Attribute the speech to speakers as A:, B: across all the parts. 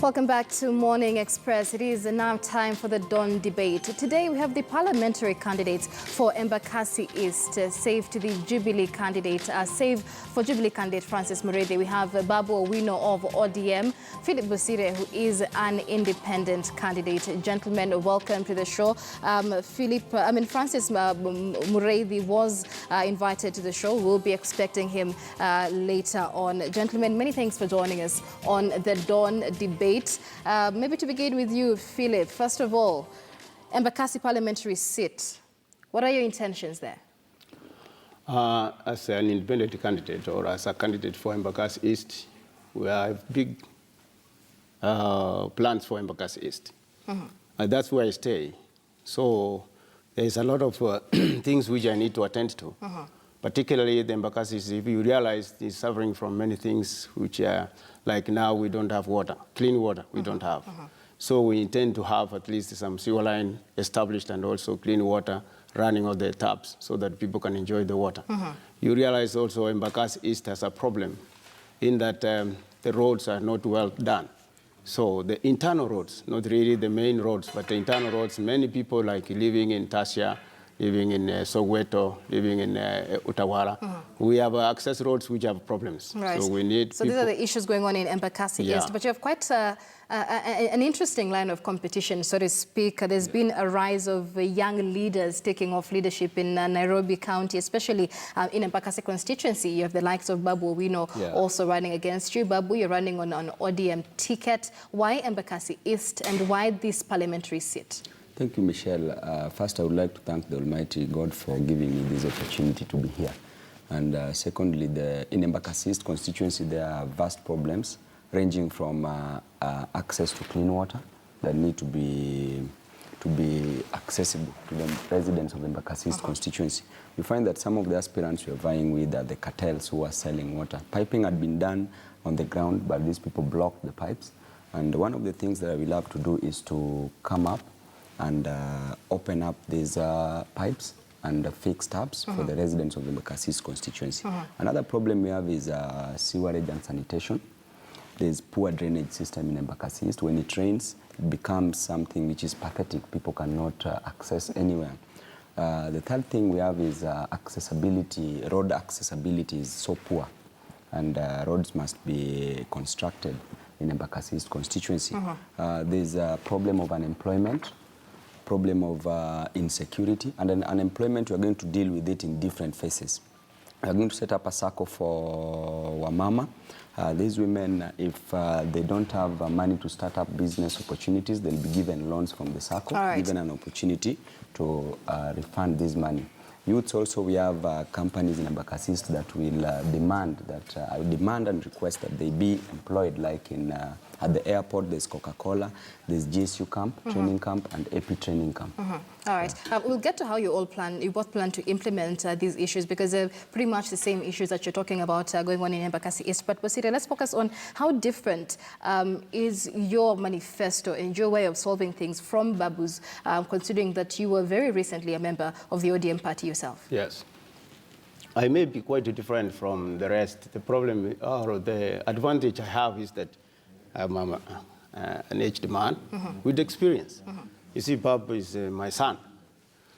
A: Welcome back to Morning Express. It is now time for the Dawn debate. Today we have the parliamentary candidates for Embakasi East, save to the Jubilee candidate, save for Jubilee candidate Francis Murede. We have Babu Owino of ODM, Philip Bosire, who is an independent candidate. Gentlemen, welcome to the show. Francis Murede was invited to the show. We'll be expecting him later on. Gentlemen, many thanks for joining us on the Dawn debate. Maybe to begin with you, Philip. First of all, Embakasi parliamentary seat. What are your intentions there?
B: As an independent candidate or as a candidate for Embakasi East, we have big plans for Embakasi East. And that's where I stay. So there's a lot of things which I need to attend to. Particularly the Embakasi East, if you realize, is suffering from many things which are, like now we don't have water, clean water we don't have. So we intend to have at least some sewer line established and also clean water running on the taps so that people can enjoy the water. You realize also Embakasi East has a problem in that the roads are not well done. So the internal roads, not really the main roads, but the internal roads, many people like living in Tasia, living in Soweto, living in Utawala. We have access roads which have problems.
A: Right.
B: So we need
A: So these are the issues going on in Embakasi East. But you have quite an interesting line of competition, so to speak. There's been a rise of young leaders taking off leadership in Nairobi County, especially in Embakasi constituency. You have the likes of Babu Owino also running against you. Babu, you're running on an ODM ticket. Why Embakasi East and why this parliamentary seat?
C: Thank you, Michelle. First, I would like to thank the Almighty God for giving me this opportunity to be here. And secondly, in Embakasi East constituency, there are vast problems ranging from access to clean water that need to be accessible to the residents of Embakasi East constituency. We find that some of the aspirants we are vying with are the cartels who are selling water. Piping had been done on the ground, but these people blocked the pipes. And one of the things that I will have to do is to come up and open up these pipes and fix taps for the residents of the Embakasi East constituency. Another problem we have is sewerage and sanitation. There's poor drainage system in Embakasi East. When it rains, it becomes something which is pathetic. People cannot access anywhere. The third thing we have is accessibility. Road accessibility is so poor, and roads must be constructed in Embakasi East constituency. There's a problem of unemployment, problem of insecurity, and then unemployment, we're going to deal with it in different phases. We're going to set up a circle for Wamama. These women, if they don't have money to start up business opportunities, they'll be given loans from the circle, given an opportunity to refund this money. Youths also, we have companies in Embakasi East that will demand and request that they be employed, like in at the airport. There's Coca-Cola, there's GSU camp, training camp, and AP training camp.
A: All right. We'll get to how you both plan to implement these issues, because they're pretty much the same issues that you're talking about going on in Embakasi East. But Bosire, let's focus on how different is your manifesto and your way of solving things from Babu's, considering that you were very recently a member of the ODM party yourself.
B: Yes. I may be quite different from the rest. The problem, or the advantage I have is that I'm an aged man with experience. You see, Babu is my son.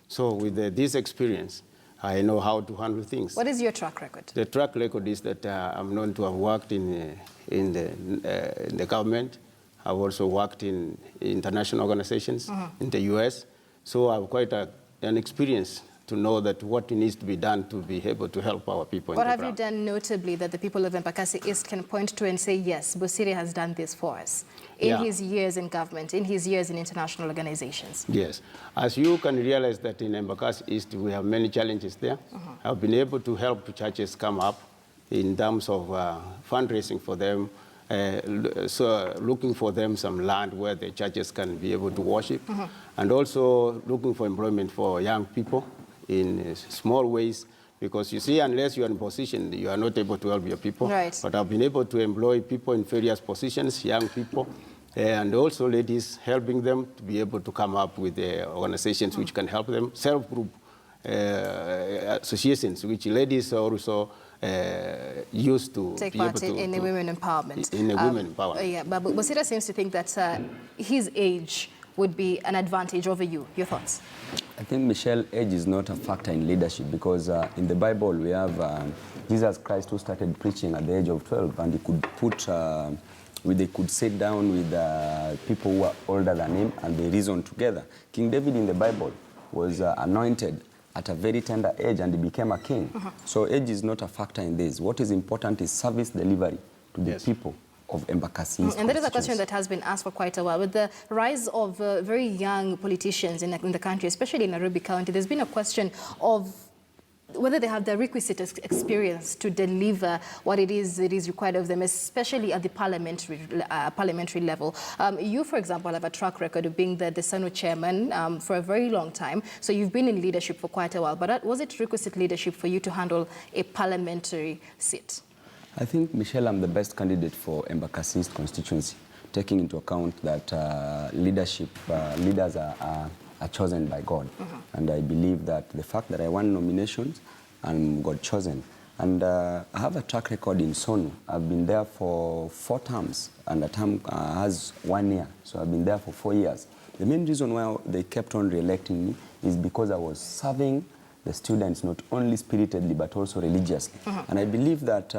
B: So with this experience, I know how to handle things.
A: What is your track record?
B: The track record is that I'm known to have worked in the government. I've also worked in international organizations in the US. So I have quite an experience to know that what needs to be done to be able to help our people.
A: What have you done notably that the people of Embakasi East can point to and say, yes, Bosire has done this for us in his years in government, in his years in international organizations?
B: Yes. As you can realize that in Embakasi East, we have many challenges there. I've been able to help churches come up in terms of fundraising for them, so looking for them some land where the churches can be able to worship, and also looking for employment for young people in small ways, because you see, unless you are in position, you are not able to help your people.
A: Right.
B: But I've been able to employ people in various positions, young people, and also ladies, helping them to be able to come up with organizations which can help them, self-group associations, which ladies also used to
A: take
B: be
A: part
B: able
A: in the women empowerment.
B: In the women empowerment.
A: Yeah, but Bosira seems to think that his age would be an advantage over you. Your thoughts?
C: I think, Michelle, age is not a factor in leadership because in the Bible we have Jesus Christ who started preaching at the age of 12, and he could put, they could sit down with people who were older than him and they reasoned together. King David in the Bible was anointed at a very tender age and he became a king. So age is not a factor in this. What is important is service delivery to the people of Embakasi East.
A: And that is a question that has been asked for quite a while. With the rise of very young politicians in the country, especially in Nairobi County, there's been a question of whether they have the requisite experience to deliver what it is required of them, especially at the parliamentary level. You, for example, have a track record of being the SANU chairman for a very long time. So you've been in leadership for quite a while. But was it requisite leadership for you to handle a parliamentary seat?
C: I think, Michelle, I'm the best candidate for Embakasi East constituency, taking into account that leaders are chosen by God. And I believe that the fact that I won nominations and got chosen, and I have a track record in SONU. I've been there for 4 terms, and a term has 1 year, so I've been there for 4 years. The main reason why they kept on re-electing me is because I was serving the students not only spiritedly but also religiously. And I believe that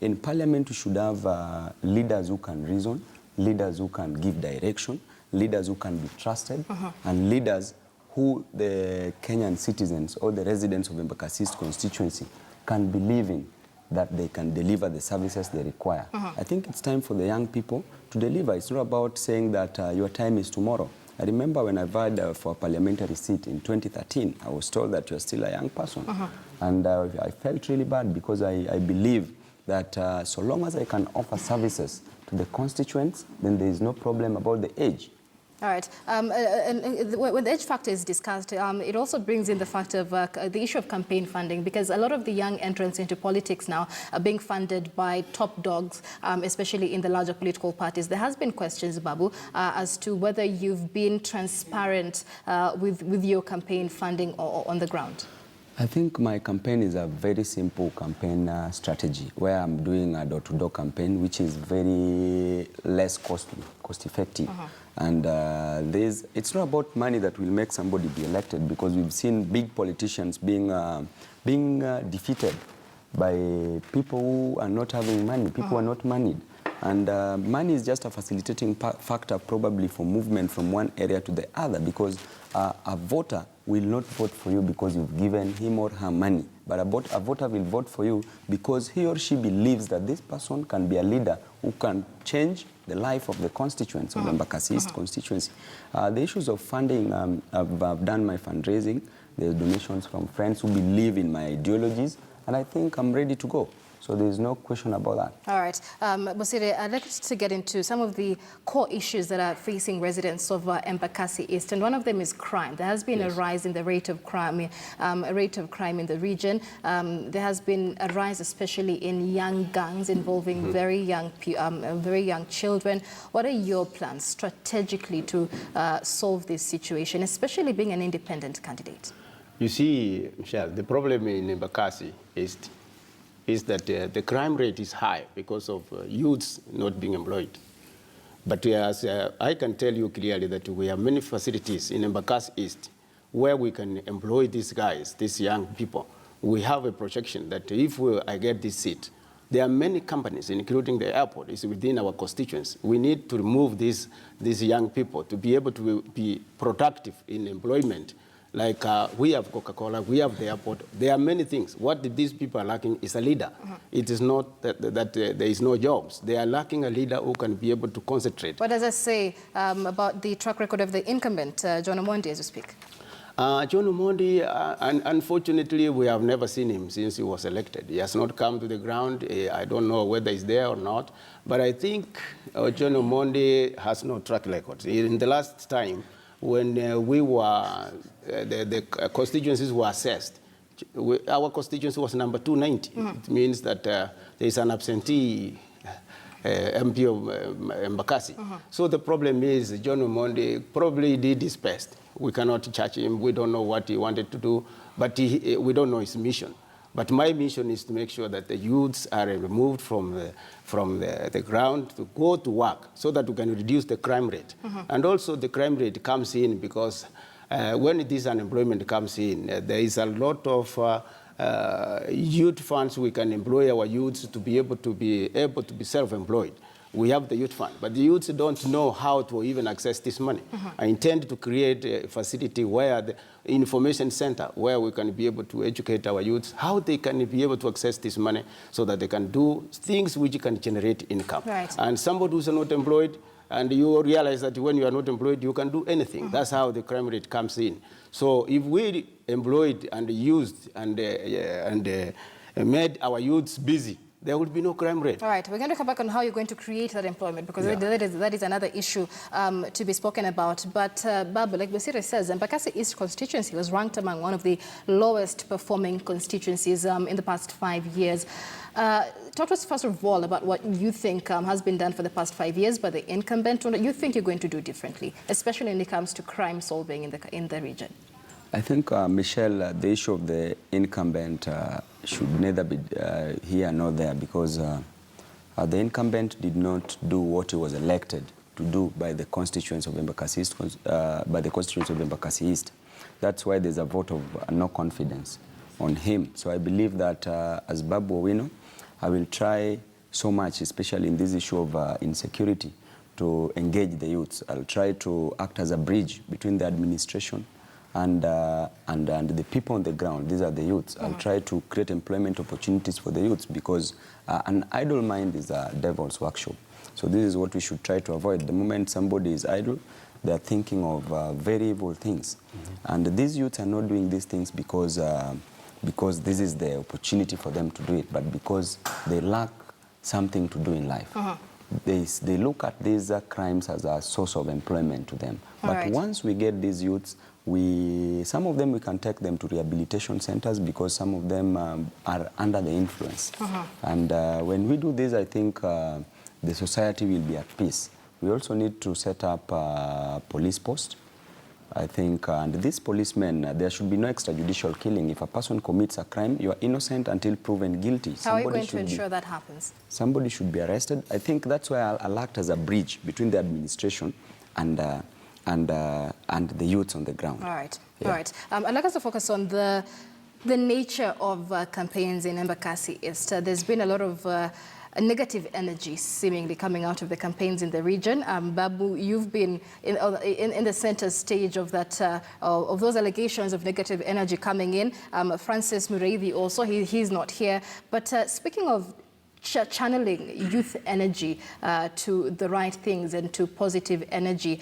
C: in Parliament we should have leaders who can reason, leaders who can give direction, leaders who can be trusted, and leaders who the Kenyan citizens or the residents of Embakasi East constituency can believe in, that they can deliver the services they require. I think it's time for the young people to deliver. It's not about saying that your time is tomorrow. I remember when I vied for a parliamentary seat in 2013, I was told that you're still a young person. And I felt really bad because I believe that so long as I can offer services to the constituents, then there is no problem about the age.
A: All right. When the age factor is discussed, it also brings in the fact of the issue of campaign funding, because a lot of the young entrants into politics now are being funded by top dogs, especially in the larger political parties. There has been questions, Babu, as to whether you've been transparent with your campaign funding on the ground.
C: I think my campaign is a very simple campaign strategy, where I'm doing a door-to-door campaign, which is very less costly, cost-effective. And it's not about money that will make somebody be elected, because we've seen big politicians being defeated by people who are not having money, people who are not moneyed. And money is just a facilitating factor probably for movement from one area to the other, because a voter will not vote for you because you've given him or her money, but a voter will vote for you because he or she believes that this person can be a leader who can change the life of the constituents of Embakasi East constituency. The issues of funding, I've done my fundraising. There's donations from friends who believe in my ideologies, and I think I'm ready to go. So there's no question about that.
A: All right. Bosire, I'd like to get into some of the core issues that are facing residents of Embakasi East, and one of them is crime. There has been a rise in the rate of crime in the region. There has been a rise, especially in young gangs involving very young children. What are your plans strategically to solve this situation, especially being an independent candidate?
B: You see, Michelle, the problem in Embakasi East is that the crime rate is high because of youths not being employed. But as I can tell you clearly that we have many facilities in Embakasi East where we can employ these guys, these young people. We have a projection that if I get this seat, there are many companies, including the airport, is within our constituents. We need to remove these young people to be able to be productive in employment. Like we have Coca-Cola, we have the airport. There are many things. What these people are lacking is a leader. It is not that there is no jobs. They are lacking a leader who can be able to concentrate.
A: What does that say about the track record of the incumbent, John Omondi, as you speak?
B: John Omondi, unfortunately, we have never seen him since he was elected. He has not come to the ground. I don't know whether he's there or not. But I think John Omondi has no track record. In the last time, when the constituencies were assessed, our constituency was number 290. It means that there is an absentee MP of Embakasi. So the problem is John Omondi probably did his best. We cannot judge him. We don't know what he wanted to do, but we don't know his mission. But my mission is to make sure that the youths are removed from the ground to go to work so that we can reduce the crime rate. And also the crime rate comes in because when this unemployment comes in, there is a lot of youth funds we can employ our youths to be able to be self-employed. We have the youth fund, but the youths don't know how to even access this money. I intend to create a facility where the information center, where we can be able to educate our youths, how they can be able to access this money so that they can do things which can generate income.
A: Right.
B: And somebody who's not employed, and you realize that when you are not employed, you can do anything. That's how the crime rate comes in. So if we employed and used and made our youths busy, there will be no crime rate.
A: All right, we're going to come back on how you're going to create that employment, because that is another issue to be spoken about. But Babu, like Bosire says, Embakasi East constituency was ranked among one of the lowest performing constituencies in the past 5 years. Talk to us first of all about what you think has been done for the past 5 years by the incumbent, or what you think you're going to do differently, especially when it comes to crime solving in the region.
C: I think, Michelle, the issue of the incumbent should neither be here nor there, because the incumbent did not do what he was elected to do by the constituents of Embakasi East, That's why there's a vote of no confidence on him. So I believe that as Babu Owino, I will try so much, especially in this issue of insecurity, to engage the youths. I'll try to act as a bridge between the administration and the people on the ground. These are the youths. I'll try to create employment opportunities for the youths, because an idle mind is a devil's workshop. So this is what we should try to avoid. The moment somebody is idle, they're thinking of very evil things. And these youths are not doing these things because this is the opportunity for them to do it, but because they lack something to do in life. They look at these crimes as a source of employment to them. But once we get these youths, some of them we can take them to rehabilitation centers, because some of them are under the influence. And when we do this, I think the society will be at peace. We also need to set up a police post, I think, and these policemen, there should be no extrajudicial killing. If a person commits a crime, you are innocent until proven guilty.
A: How are you going to ensure that happens? Somebody
C: should be arrested. I think that's why I'll act as a bridge between the administration and the youths on the ground.
A: All right, all right. I'd like us to focus on the nature of campaigns in Embakasi East. There's been a lot of negative energy seemingly coming out of the campaigns in the region. Babu, you've been in the center stage of that of those allegations of negative energy coming in. Francis Mureithi also, he's not here. But speaking of channeling youth energy to the right things and to positive energy,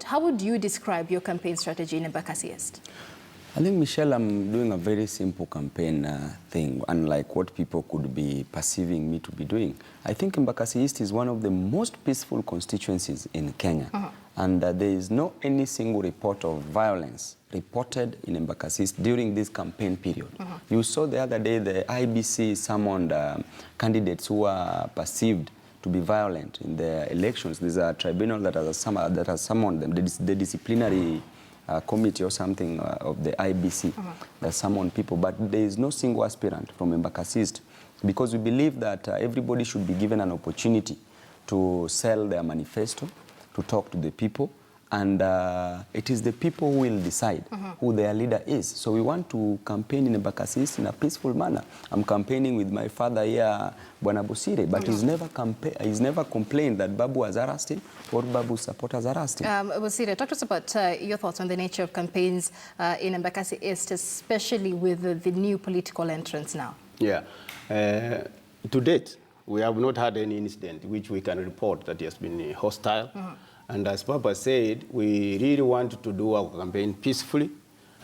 A: how would you describe your campaign strategy in Embakasi East?
C: I think, Michelle, I'm doing a very simple campaign thing, unlike what people could be perceiving me to be doing. I think Embakasi East is one of the most peaceful constituencies in Kenya. And there is no any single report of violence reported in Embakasi East during this campaign period. You saw the other day the IBC summoned candidates who are perceived to be violent in the elections. There's a tribunal that has summoned them, the disciplinary committee or something of the IBC that summoned people, but there is no single aspirant from Embakasi East, because we believe that everybody should be given an opportunity to sell their manifesto, to talk to the people, and it is the people who will decide who their leader is. So we want to campaign in Embakasi East in a peaceful manner. I'm campaigning with my father here, Bwana Bosire, but he's never complained that Babu has harassed him or Babu's supporters harassed him.
A: Bosire, talk to us about your thoughts on the nature of campaigns in Embakasi East, especially with the new political entrants now.
B: Yeah. To date, we have not had any incident which we can report that has been hostile. And as Papa said, we really want to do our campaign peacefully.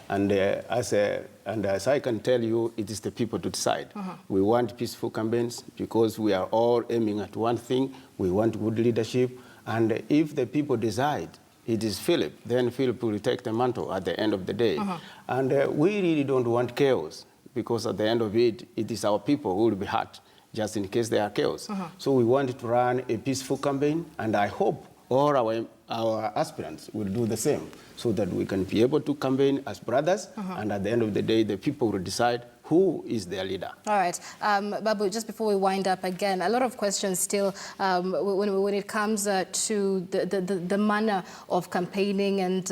B: And as I can tell you, it is the people to decide. We want peaceful campaigns because we are all aiming at one thing. We want good leadership. And if the people decide it is Philip, then Philip will take the mantle at the end of the day. And we really don't want chaos, because at the end of it, it is our people who will be hurt, just in case there are chaos. So we want to run a peaceful campaign, and I hope all our our aspirants will do the same so that we can be able to campaign as brothers, and at the end of the day, the people will decide who is their leader.
A: All right. Babu, just before we wind up again, a lot of questions still when it comes to the manner of campaigning and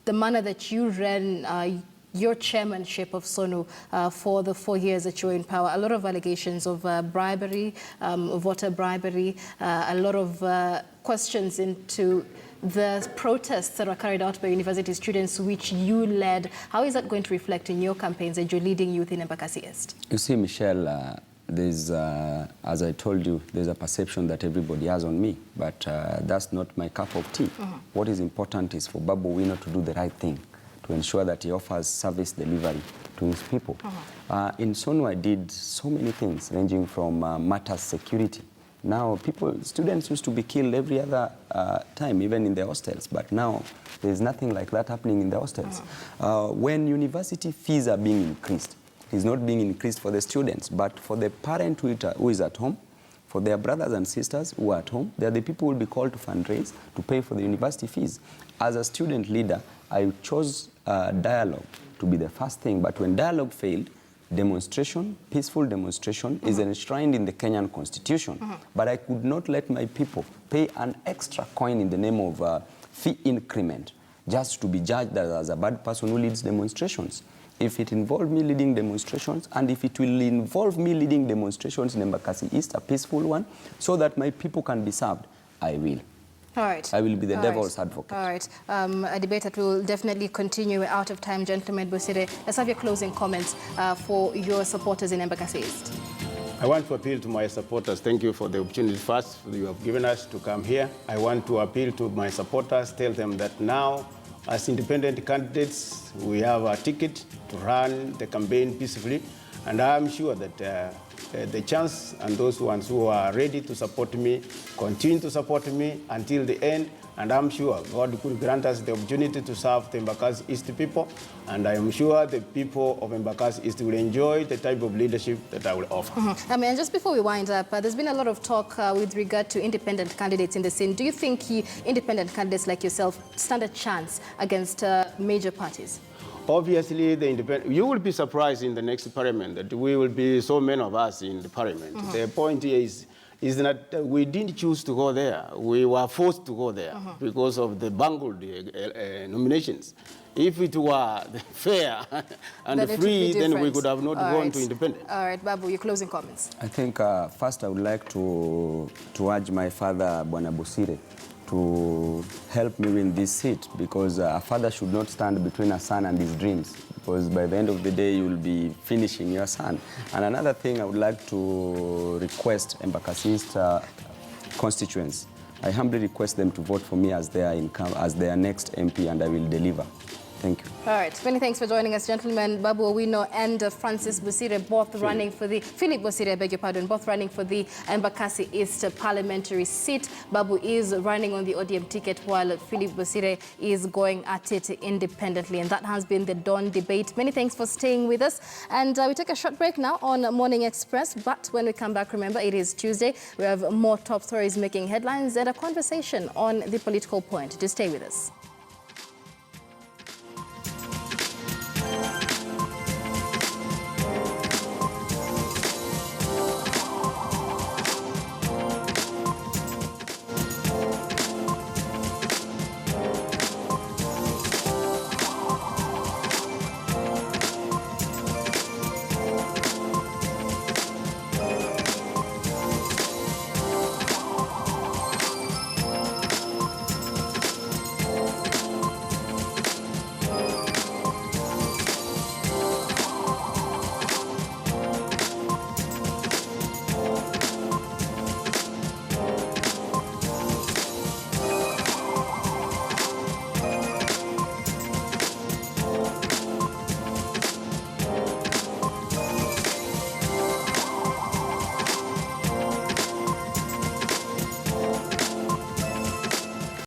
A: the manner that you ran your chairmanship of SONU for the 4 years that you were in power. A lot of allegations of bribery, voter bribery, a lot of questions into the protests that were carried out by university students which you led. How is that going to reflect in your campaigns and your leading youth in Embakasi East?
C: You see, Michelle, there's, as I told you, there's a perception that everybody has on me, but that's not my cup of tea. What is important is for Babu Owino to do the right thing, to ensure that he offers service delivery to his people. In SONU, I did so many things, ranging from matters security. Now, students used to be killed every other time, even in the hostels, but now there's nothing like that happening in the hostels. When university fees are being increased, it's not being increased for the students, but for the parent who is at home, for their brothers and sisters who are at home, they're the people who will be called to fundraise to pay for the university fees. As a student leader, I chose dialogue to be the first thing, but when dialogue failed, demonstration, peaceful demonstration, is enshrined in the Kenyan Constitution. But I could not let my people pay an extra coin in the name of fee increment just to be judged as a bad person who leads demonstrations. If it involved me leading demonstrations, and if it will involve me leading demonstrations in Embakasi East, a peaceful one, so that my people can be served, I will.
A: All right.
C: I will be the devil's advocate.
A: All right. A debate that will definitely continue. We're out of time, gentlemen. Bosire, let's have your closing comments for your supporters in Embakasi East.
B: I want to appeal to my supporters. Thank you for the opportunity first you have given us to come here. I want to appeal to my supporters, tell them that now, as independent candidates, we have a ticket to run the campaign peacefully. And I'm sure that the chance and those ones who are ready to support me, continue to support me until the end. And I'm sure God could grant us the opportunity to serve the Embakasi East people. And I am sure the people of Embakasi East will enjoy the type of leadership that I will offer.
A: And just before we wind up, there's been a lot of talk with regard to independent candidates in the scene. Do you think independent candidates like yourself stand a chance against major parties?
B: Obviously, you will be surprised in the next parliament that we will be so many of us in the parliament. The point here is that we didn't choose to go there. We were forced to go there because of the bungled nominations. If it were fair and free, then we could have not gone to independence.
A: All right, Babu, your closing comments.
C: I think first I would like to urge my father, Bwana Bosire, to help me win this seat, because a father should not stand between a son and his dreams, because by the end of the day you will be finishing your son. And another thing I would like to request Embakasi East constituents, I humbly request them to vote for me as their next MP, and I will deliver. Thank you.
A: All right. Many thanks for joining us, gentlemen. Babu Owino and Francis Bosire, both running for the... Philip Bosire, I beg your pardon, both running for the Embakasi East parliamentary seat. Babu is running on the ODM ticket, while Philip Bosire is going at it independently. And that has been the dawn debate. Many thanks for staying with us. And we take a short break now on Morning Express. But when we come back, remember, it is Tuesday. We have more top stories making headlines and a conversation on the political point. Just stay with us.